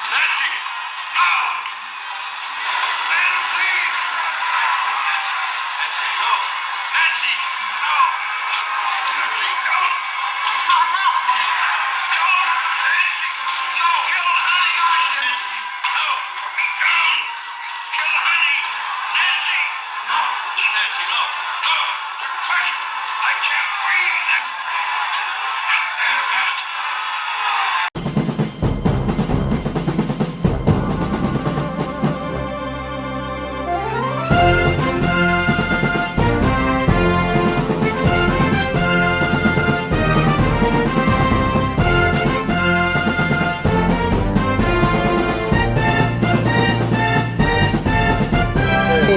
Nancy! No! Nancy! Nancy, no! Nancy, no! Nancy, don't! Don't! Nancy, no! Kill honey! Nancy, no! Don't! Kill honey! Nancy, no! Nancy, no! No! Hush! I can't breathe!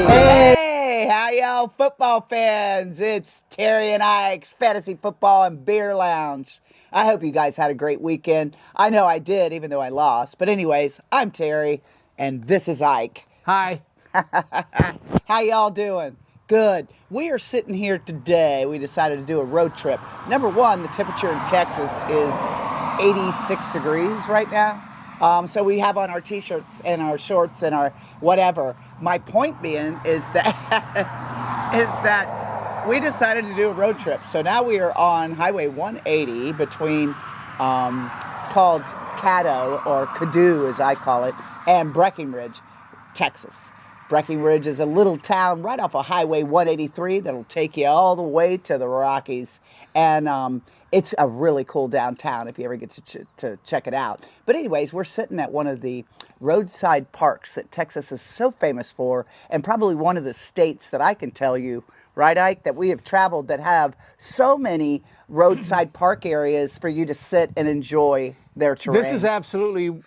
Hey, how y'all football fans? It's Terry and Ike's Fantasy Football and Beer Lounge. I hope you guys had a great weekend. I know I did, even though I lost. But anyways, I'm Terry, and this is Ike. Hi. How y'all doing? Good. We are sitting here today. We decided to do a road trip. Number one, the temperature in Texas is 86 degrees right now. So we have on our t-shirts and our shorts and our whatever. My point being is that is that we decided to do a road trip. So now we are on Highway 180 between it's called Caddo, or Caddo as I call it, and Breckenridge, Texas. Breckenridge is a little town right off of Highway 183 that'll take you all the way to the Rockies. And it's a really cool downtown if you ever get to check it out. But anyways, we're sitting at one of the roadside parks that Texas is so famous for, and probably one of the states that I can tell you, right, Ike, that we have traveled that have so many roadside park areas for you to sit and enjoy their terrain. This is absolutely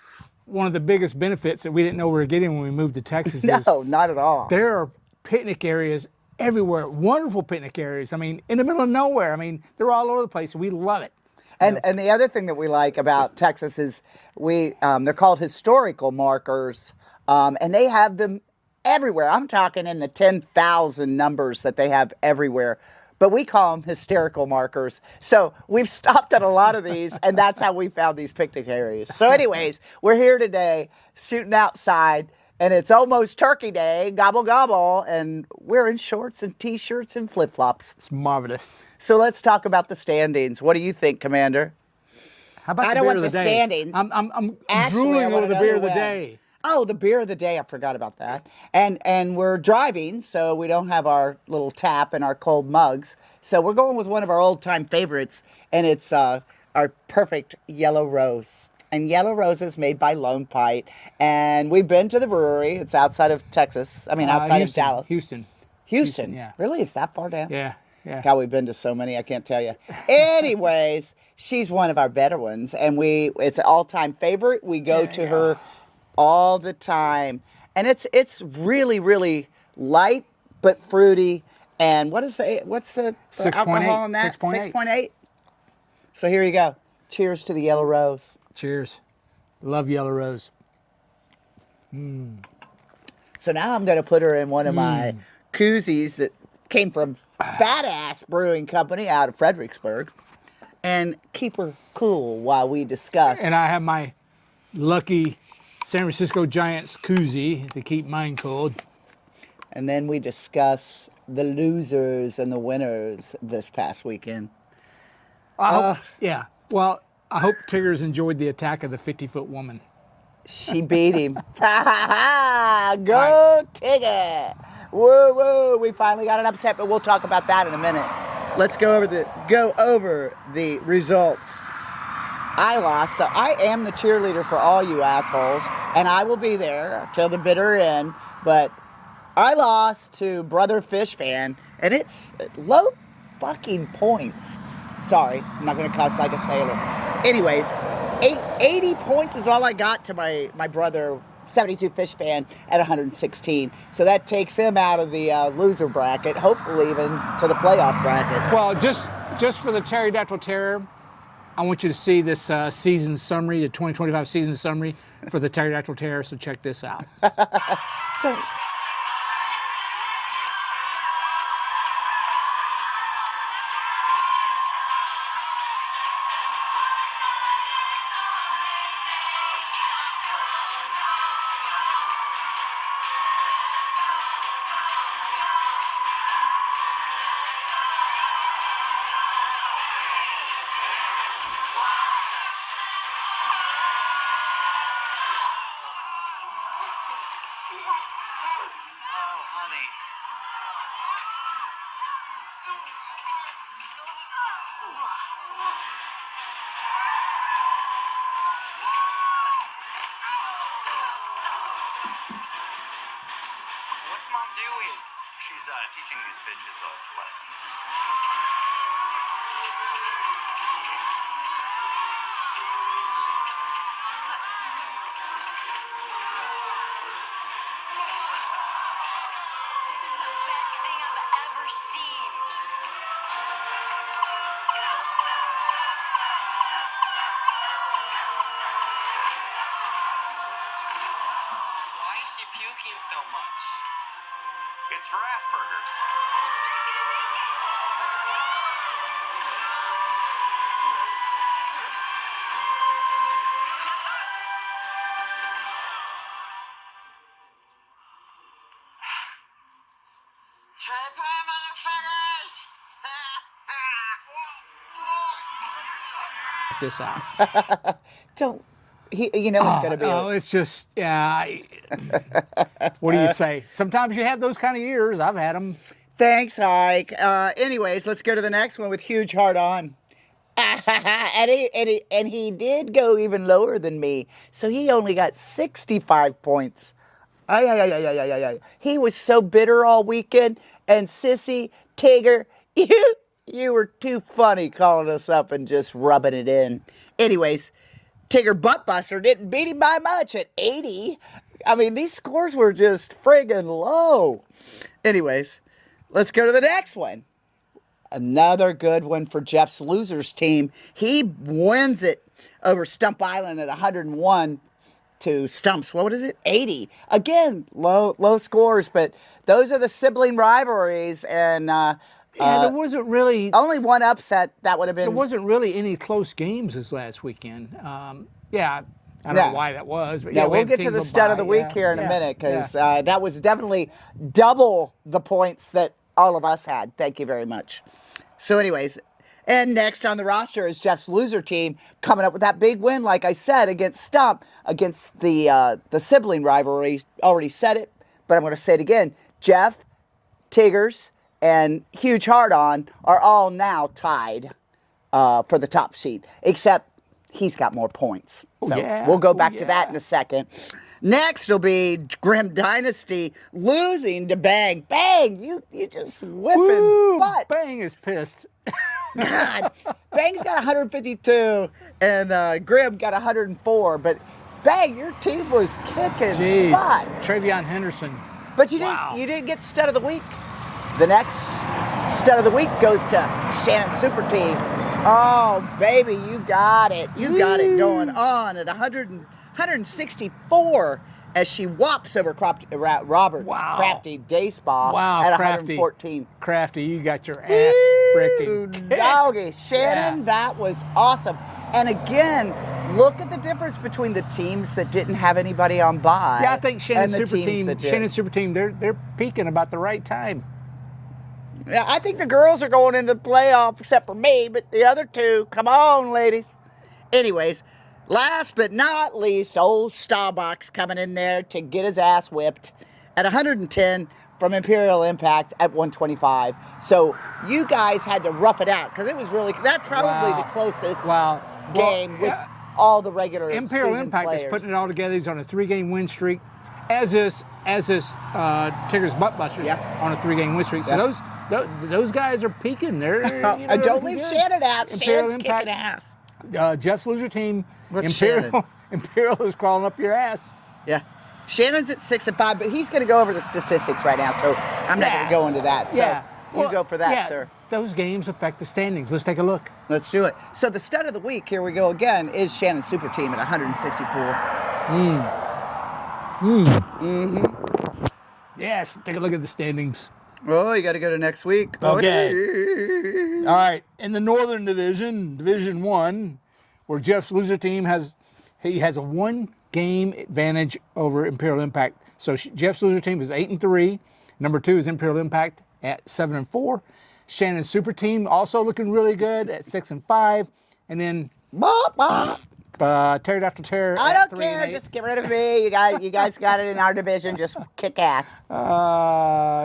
one of the biggest benefits that we didn't know we were getting when we moved to Texas. No, not at all. There are picnic areas everywhere, wonderful picnic areas. I mean, in the middle of nowhere. I mean, they're all over the place. We love it. And the other thing that we like about Texas is they're called historical markers, and they have them everywhere. I'm talking in the 10,000 numbers that they have everywhere. But we call them hysterical markers. So we've stopped at a lot of these, and that's how we found these picnic areas. So anyways, we're here today shooting outside, and it's almost Turkey Day, gobble gobble, and we're in shorts and T-shirts and flip-flops. It's marvelous. So let's talk about the standings. What do you think, Commander? How about I the don't beer want of the the day? standings. I'm Actually, I drooling wanna over the know beer who of the won. day. Oh, the beer of the day. I forgot about that. And we're driving, so we don't have our little tap and our cold mugs. So we're going with one of our old-time favorites, and it's our perfect Yellow Rose. And Yellow Rose is made by Lone Pint. And we've been to the brewery. It's outside of Texas. I mean, outside Houston, of Dallas. Houston. Houston. yeah. Really? It's that far down? Yeah, yeah. God, we've been to so many, I can't tell you. Anyways, she's one of our better ones, and it's an all-time favorite. We go to her all the time. And it's really, really light but fruity. And what's the 6.8, alcohol in that? 6.8. 6.8. So here you go. Cheers to the Yellow Rose. Cheers. Love Yellow Rose. So now I'm going to put her in one of my koozies that came from Badass Brewing Company out of Fredericksburg, and keep her cool while we discuss. And I have my lucky San Francisco Giants koozie to keep mine cold. And then we discuss the losers and the winners this past weekend. Yeah. Well, I hope Tigers enjoyed the attack of the 50-foot woman. She beat him. Go Tigger! Whoa, whoa! We finally got an upset, but we'll talk about that in a minute. Let's go over the results. I lost, so I am the cheerleader for all you assholes, and I will be there till the bitter end. But I lost to Brother Fish Fan, and it's low fucking points. Sorry, I'm not gonna cuss like a sailor. Anyways, 80 points is all I got to my brother 72 Fish Fan at 116. So that takes him out of the loser bracket, hopefully even to the playoff bracket. Well, just for the Pterodactyl Terror, I want you to see this season summary, the 2025 season summary for the Pterodactyl Terror. So check this out. So, honey. What's Mom doing? She's teaching these bitches a lesson. This is the best thing I've ever seen. Why is she puking so much? It's for Asperger's. This out. Don't. You know it's going to be. Oh, it's just, yeah. What do you say? Sometimes you have those kind of years. I've had them. Thanks, Ike. Anyways, let's go to the next one with Huge Heart On. and he did go even lower than me, so he only got 65 points. Ay. He was so bitter all weekend, and Sissy, Tigger, you were too funny calling us up and just rubbing it in. Anyways, Tigger Buttbuster didn't beat him by much at 80. I mean, these scores were just friggin' low. Anyways, let's go to the next one. Another good one for Jeff's Losers team. He wins it over Stump Island at 101 to Stump's, what is it? 80. Again, low scores, but those are the sibling rivalries, and There wasn't really only one upset that would have been. there wasn't really any close games this last weekend. I don't know why that was, but Yeah, we we'll had get to teams the go stud of by. the week Yeah, here in a yeah, minute, because yeah. that was definitely double the points that all of us had. Thank you very much. So anyways, and next on the roster is Jeff's Loser team coming up with that big win, like I said, against Stump, against the sibling rivalry. Already said it, but I'm going to say it again. Jeff, Tiggers, and Huge Heart On are all now tied for the top seed, except he's got more points. So yeah. we'll go Oh, back to that yeah. in a second. Next will be Grim Dynasty losing to Bang. Bang, you just whipping Woo, butt. Bang is pissed. God, Bang's got 152 and Grim got 104. But Bang, your team was kicking Jeez. butt. Travion Henderson. But you Wow. didn't get Stud of the Week. The next Stud of the Week goes to Shannon Super Team. Oh, baby, you got it. You got it going on at 164 as she whops over Robert's Wow. Crafty Day Spa Wow, at Crafty. 114. Crafty, you got your ass freaking kicked. Doggy. Shannon, Yeah. that was awesome. And again, look at the difference between the teams that didn't have anybody on bye. Yeah, I think Shannon's and the Super teams Team. that did. Shannon's Super Team. They're peaking about the right time. Yeah, I think the girls are going into the playoff, except for me, but the other two, come on, ladies. Anyways, last but not least, old Starbucks coming in there to get his ass whipped at 110 from Imperial Impact at 125. So you guys had to rough it out, because it was really, that's probably Wow. the closest Wow. game Well, with all the regular Imperial season Impact players. is putting it all together. He's on a 3-game win streak, as is Tigger's Buttbusters Yep. on a 3-game win streak. So Yep. those guys are peaking. They're And don't looking leave good. Shannon out. Imperial Shannon's kicking ass. Jeff's Loser Team. Look, Imperial is crawling up your ass. Yeah. Shannon's at 6-5, but he's going to go over the statistics right now, so I'm not going to go into that. So Yeah. you go for that, yeah, sir. Those games affect the standings. Let's take a look. Let's do it. So the stud of the week, here we go again, is Shannon's Super Team at 164. Yes, take a look at the standings. Oh, you got to go to next week. Okay. Oh, All right, in the Northern Division, Division 1, where Jeff's Loser Team has a 1-game advantage over Imperial Impact. So Jeff's Loser Team is 8-3. Number 2 is Imperial Impact at 7-4. Shannon's Super Team also looking really good at 6-5. And then Bop, bop. Pterodactyl Terror. I at don't 3 and care. 8. Just get rid of me. You guys got it in our division. Just kick ass.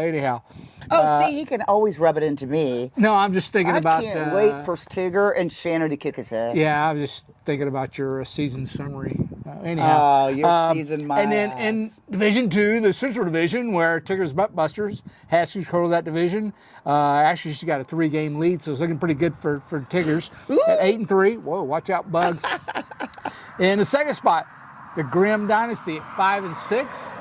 Anyhow. Oh, see, he can always rub it into me. No, I'm just thinking I about. can't wait for Tigger and Shannon to kick his head. Yeah, I was just thinking about your season summary. Anyhow. Oh, your season, my And then ass. in Division 2, the Central Division, where Tigger's Buttbusters has control of that division. Actually, she's got a 3-game lead, so it's looking pretty good for Tigger's. At 8-3. Whoa, watch out, bugs. In the second spot, the Grimm Dynasty at 5-6.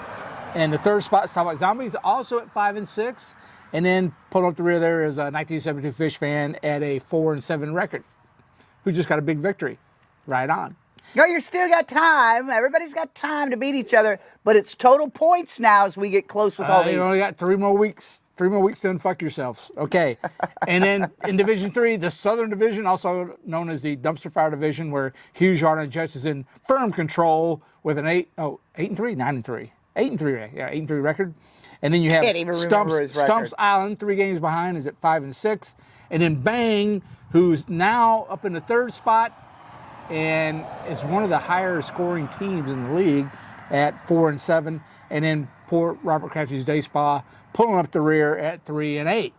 And the third spot, Starlight Zombies, also at 5-6. And then pulling up the rear there is a 1972 Fish Fan at a 4-7 record, who just got a big victory. Right on. No, you still got time. Everybody's got time to beat each other, but it's total points now as we get close with all these. You only got 3 more weeks. 3 more weeks to unfuck yourselves. Okay. And then in Division 3, the Southern Division, also known as the Dumpster Fire Division, where Hughes Yard and Jets is in firm control with an 8-3, 9-3. 8-3, yeah, 8-3 record. And then you have Can't even remember his record. Stumps Island, 3 games behind, is at 5-6. And then Bang, who's now up in the third spot and is one of the higher scoring teams in the league at 4-7. And then poor Robert Crafty's Day Spa pulling up the rear at 3-8.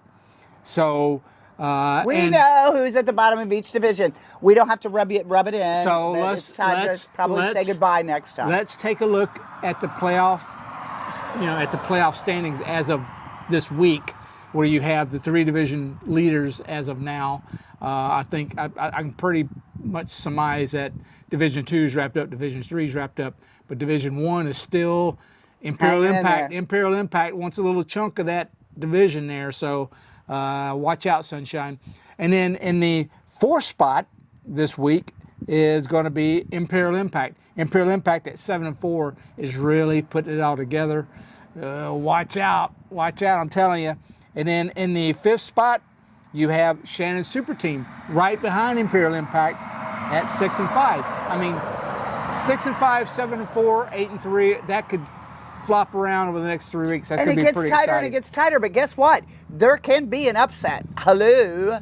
So We know who's at the bottom of each division. We don't have to rub it in. So but it's time to probably say goodbye next time. Let's take a look at the playoff, at the playoff standings as of this week, where you have the 3 division leaders as of now. I think I can pretty much surmise that Division 2 is wrapped up, Division 3 is wrapped up, but Division 1 is still Imperial Hanging in Impact. there. Imperial Impact wants a little chunk of that division there, so watch out, Sunshine. And then in the 4th spot this week is going to be Imperial Impact. Imperial Impact at 7-4 is really putting it all together. Watch out, I'm telling you. And then in the 5th spot, you have Shannon's Super Team right behind Imperial Impact at 6-5. I mean, 6-5, 7-4, 8-3. That could flop around over the next 3 weeks. That's and going it to be gets pretty tighter exciting. and it gets tighter, but guess what? There can be an upset. Hello.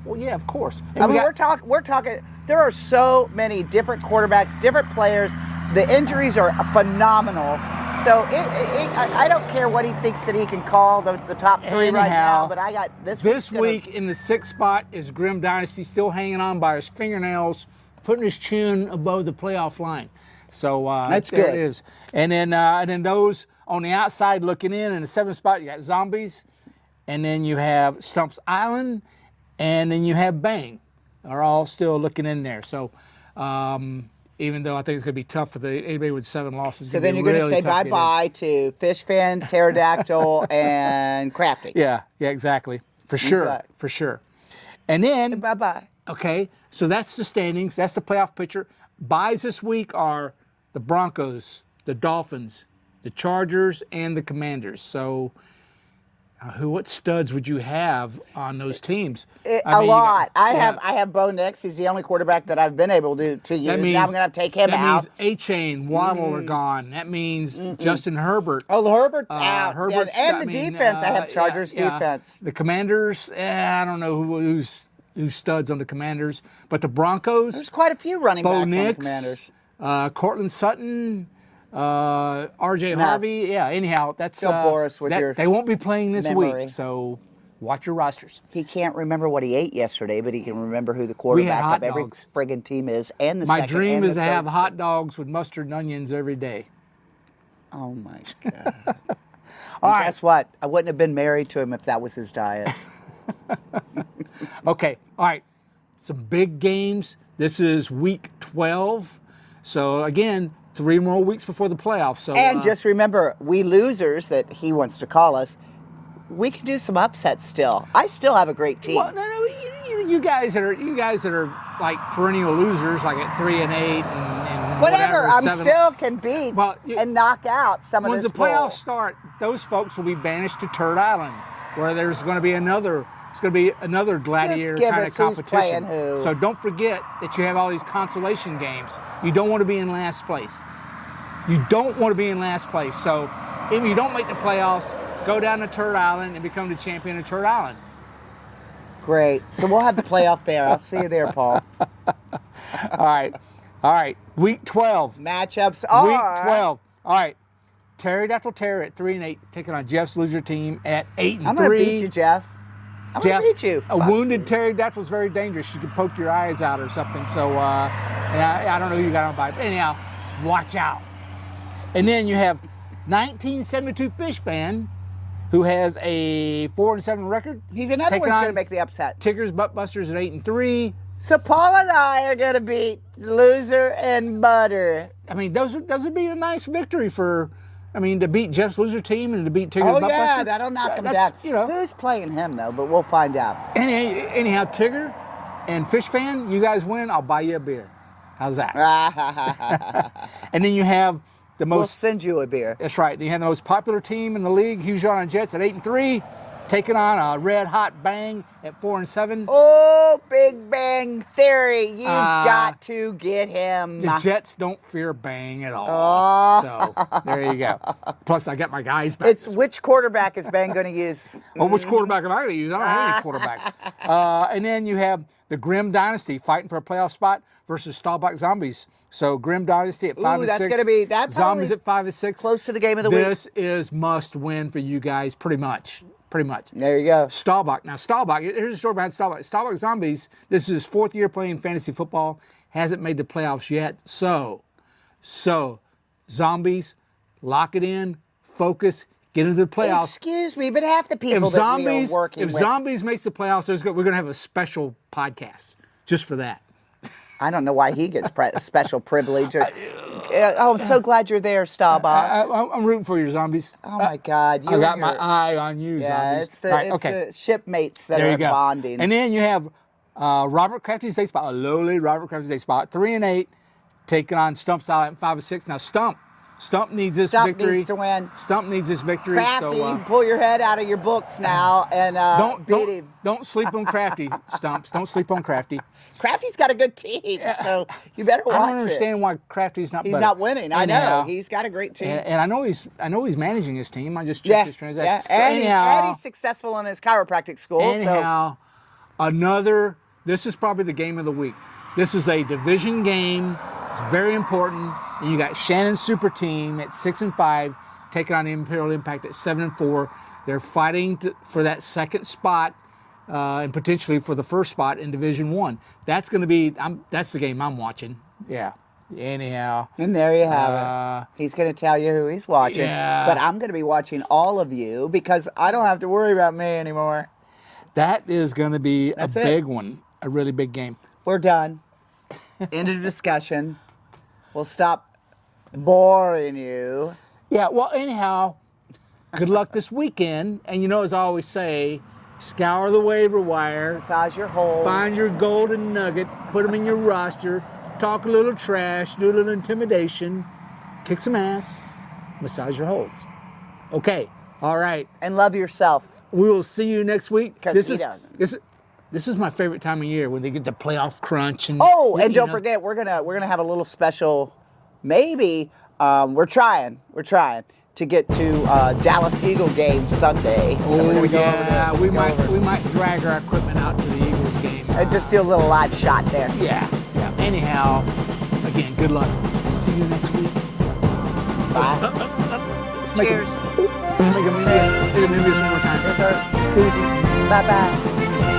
Well, yeah, of course. And I mean, we're talking. There are so many different quarterbacks, different players. The injuries are phenomenal. So I don't care what he thinks that he can call the top 3 right now. But I got this. This week in the 6th spot is Grimm Dynasty, still hanging on by his fingernails, putting his chin above the playoff line. So That's there good. it is. And then those on the outside looking in the 7th spot, you got Zombies, and then you have Stumps Island, and then you have Bang. Are all still looking in there. So even though I think it's going to be tough for anybody with 7 losses. So then you're going to say bye-bye to Fish Fan, Pterodactyl, and Crafty. Yeah, exactly. For sure, bet. for sure. And then, Bye-bye. okay, so that's the standings. That's the playoff picture. Buys this week are the Broncos, the Dolphins, the Chargers, and the Commanders. So what studs would you have on those teams? A lot. I have Bo Nix. He's the only quarterback that I've been able to use. That means, now I'm going to have to take him out. That means A-Chain, Waddle are gone. That means Justin Herbert. Oh, Herbert's out. Herbert's, and the defense. I have Chargers defense. The Commanders, I don't know who's studs on the Commanders, but the Broncos, There's quite a few running Bo backs on the Nix, Commanders. Cortland Sutton, R.J. Enough. Harvey. Yeah, anyhow, that's Phil Boris with your they won't be playing this memory. week, so watch your rosters. He can't remember what he ate yesterday, but he can remember who the We had quarterback hot of every dogs. friggin' team is. And the My second dream and is the to have third. hot dogs with mustard and onions every day. Oh my God. All right. Guess what? I wouldn't have been married to him if that was his diet. Okay, all right. Some big games. This is week 12. So, again, 3 more weeks before the playoffs. So, And just remember, we losers that he wants to call us, we can do some upsets still. I still have a great team. well, no, you guys that are like perennial losers, like at 3-8 and Whatever, I'm 7. still can beat Well, and knock out some of Once this the playoffs bull. start, those folks will be banished to Turd Island, where there's going to be another gladiator give kind us of who's competition. playing who. So don't forget that you have all these consolation games. You don't want to be in last place. You don't want to be in last place. So if you don't make the playoffs, go down to Turd Island and become the champion of Turd Island. Great. So we'll have the playoff there. I'll see you there, Paul. All right. All right, week 12. Matchups are Week 12. All right, Pterodactyl Terror at 3-8, taking on Jeff's loser team at 8-3. I'm gonna beat you, Jeff. I'm Jeff, gonna beat you. a wounded pterodactyl is very dangerous. You could poke your eyes out or something. So, and I don't know who you got on by. But anyhow, watch out. And then you have 1972 Fish Band, who has a 4-7 record. He's another taking one's on gonna make the upset. Tigger's Buttbusters at 8-3. So Paul and I are gonna beat Loser and Butter. I mean, those would be a nice victory for. I mean, to beat Jeff's loser team and to beat Tigger's Oh Buttbusters. yeah, that'll knock him down. You know. Who's playing him though? But we'll find out. Anyhow, Tigger and Fish Fan, you guys win. I'll buy you a beer. How's that? And then you have the We'll most. send you a beer. That's right. You have the most popular team in the league, Hujon Jets at 8-3, taking on a red hot Bang at 4-7. Oh, Big Bang Theory! You got to get him. The Jets don't fear Bang at all. So there you go. Plus, I got my guys back. It's which quarterback is Bang going to use? Oh, which quarterback am I going to use? I don't have any quarterbacks. And then you have the Grimm Dynasty fighting for a playoff spot versus Staubach Zombies. So Grimm Dynasty at 5-6. that's gonna be- that Zombies probably at 5-6. close to the game of the week. This is must win for you guys, pretty much. Pretty much. There you go. Staubach. Now, Staubach, here's the story behind Staubach. Staubach Zombies, this is his 4th year playing fantasy football, hasn't made the playoffs yet. So, Zombies, lock it in, focus, get into the playoffs. Excuse me, but half the people If that Zombies, we are working if with, Zombies makes the playoffs, we're going to have a special podcast just for that. I don't know why he gets special privilege. I'm so glad you're there, Staubach. I'm rooting for your Zombies. Oh my God! I got my eye on you, Yeah, Zombies. it's the, All right, it's okay. the shipmates that There are you go. bonding. And then you have Robert Crafty's day spot, a lowly Robert Crafty's day spot, 3-8, taking on Stump Silent at 5-6. Now Stump needs this Stump victory. needs to win. Stump needs this victory. Crafty, So pull your head out of your books now and beat him. don't sleep on Crafty, Stumps. Don't sleep on Crafty. Crafty's got a good team, so you better watch I don't understand why Crafty's not He's better. not winning. I Anyhow, know. He's got a great team. and I know he's managing his team. I just checked his transaction. Yeah, So and, anyhow, he's successful in his chiropractic school. Anyhow, this is probably the game of the week. This is a division game. It's very important. And you got Shannon's super team at 6-5, taking on Imperial Impact at 7-4. They're fighting for that second spot and potentially for the first spot in Division 1. That's going to be, that's the game I'm watching. Yeah. Anyhow. And there you have it. He's going to tell you who he's watching. Yeah. But I'm going to be watching all of you because I don't have to worry about me anymore. That is going to be That's a it. big one, a really big game. We're done. End of discussion. We'll stop boring you. Yeah, well, anyhow, good luck this weekend. And you know, as I always say, scour the waiver wire, Massage your hole. find your golden nugget, put them in your roster, talk a little trash, do a little intimidation, kick some ass, massage your holes. Okay, all right. And love yourself. We will see you next week. 'Cause he doesn't. This is my favorite time of year when they get the playoff crunch and Oh, and you don't know. forget, we're gonna have a little special. Maybe we're trying to get to Dallas Eagle game Sunday. So we're Oh gonna go over yeah, there. we Go might over. we might drag our equipment out to the Eagles game. And just do a little live shot there. Yeah. Anyhow, again, good luck. See you next week. Bye. Let's make Cheers. Make him do this one more time. Here's our koozie. Bye bye.